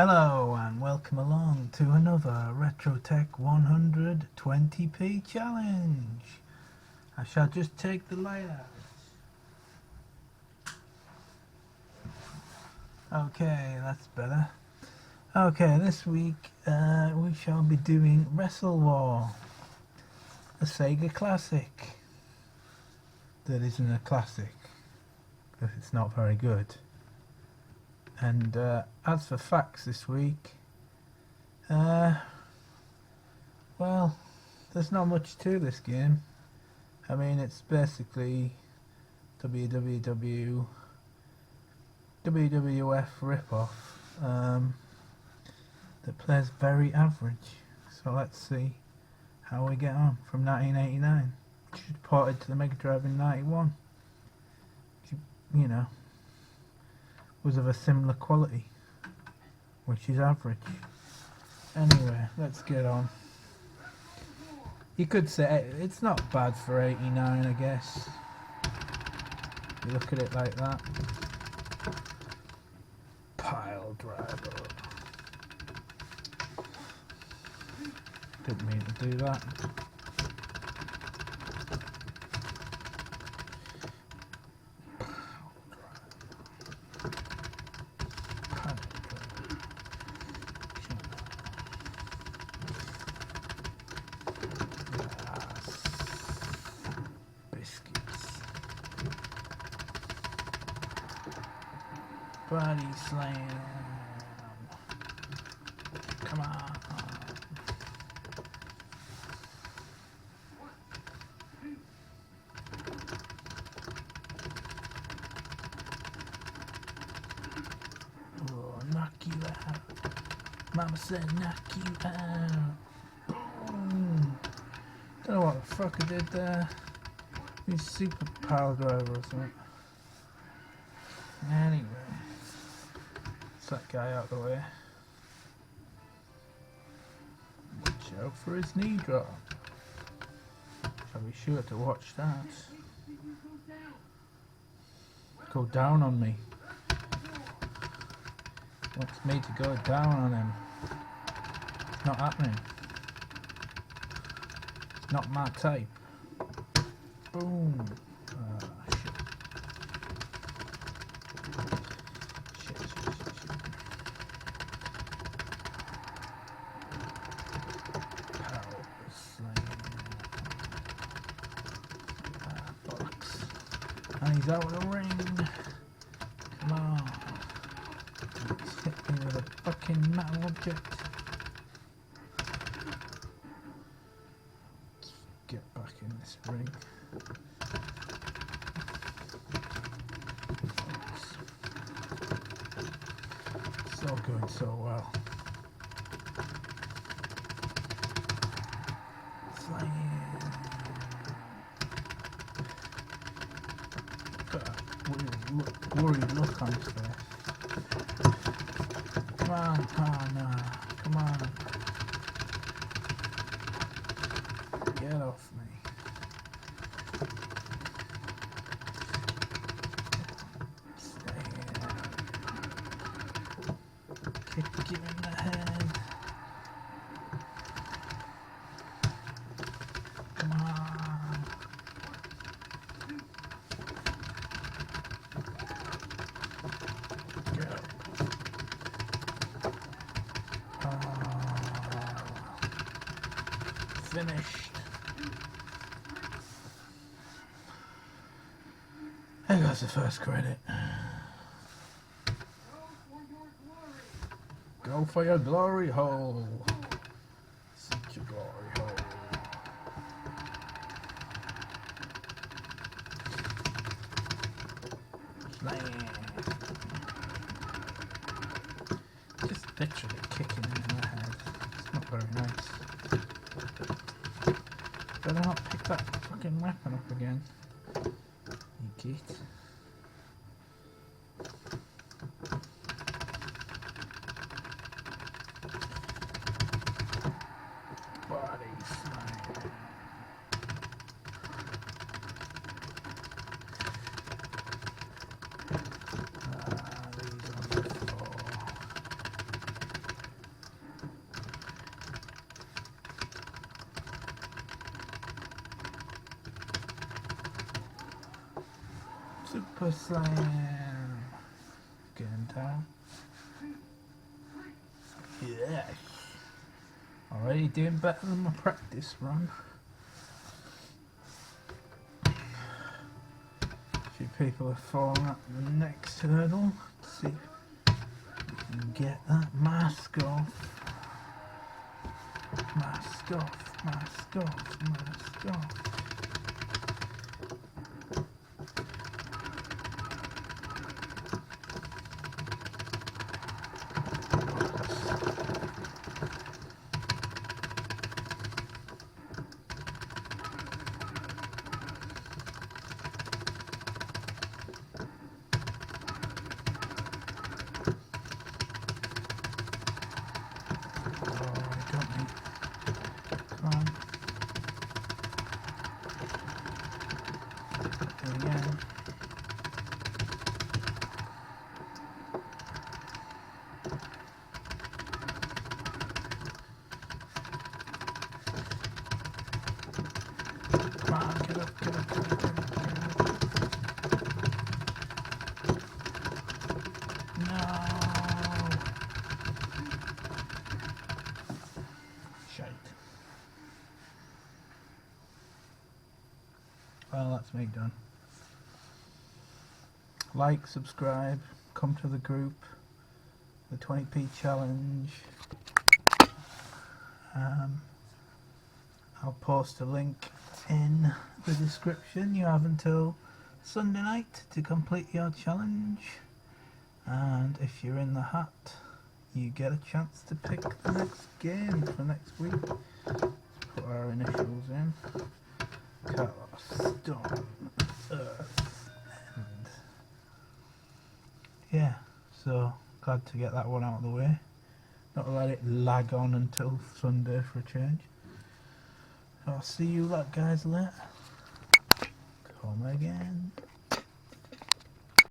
Hello and welcome along to another RetroTech 120p challenge. I shall just take the light out. Okay, that's better. Okay, this week we shall be doing Wrestle War, a Sega classic that isn't a classic because it's not very good. And as for facts this week, well, there's not much to this game. I mean, it's basically WWF ripoff that plays very average. So let's see how we get on from 1989, which was ported to the Mega Drive in 91. You know, was of a similar quality, which is average. Anyway, let's get on. You could say it's not bad for 89, I guess. You look at it like that. Pile driver. Didn't mean to do that. Body slam. Come on. Oh, knock you out. Mama said knock you out. Boom. Don't know what the fuck I did there. He's super power driver or something. Anyway. That guy out of the way. Watch out for his knee drop. Shall be sure to watch that. Go down on me. Wants me to go down on him. It's not happening. It's not my type. Boom. And he's out of the ring. Come on. He's hit me with a fucking metal object. Let's get back in this ring. It's all going so well. Worried look on his face. Come on, partner. Come on. Get off me. Stay here. Kick you in the head. Come on. Finished. There goes the first credit. Go for your glory hole. Seek your glory hole. Slam. Just literally kicking him in the head. It's not very nice. Better not pick that fucking weapon up again. You git. Body slam. These on the floor. Super Slam. Getting down. Yes. Already doing better than my practice run. A few people have fallen at the next hurdle. Let's see if we can get that mask off. Mask off, mask off, mask off. Well, that's me done. Like, subscribe, come to the group, the 20p challenge. I'll post a link in the description. You have until Sunday night to complete your challenge, and if you're in the hat, you get a chance to pick the next game for next week. Let's put our initials in. Carlos, Storm, Earth, and yeah, so glad to get that one out of the way. Not let it lag on until Sunday for a change. I'll see you lot guys later. Come again.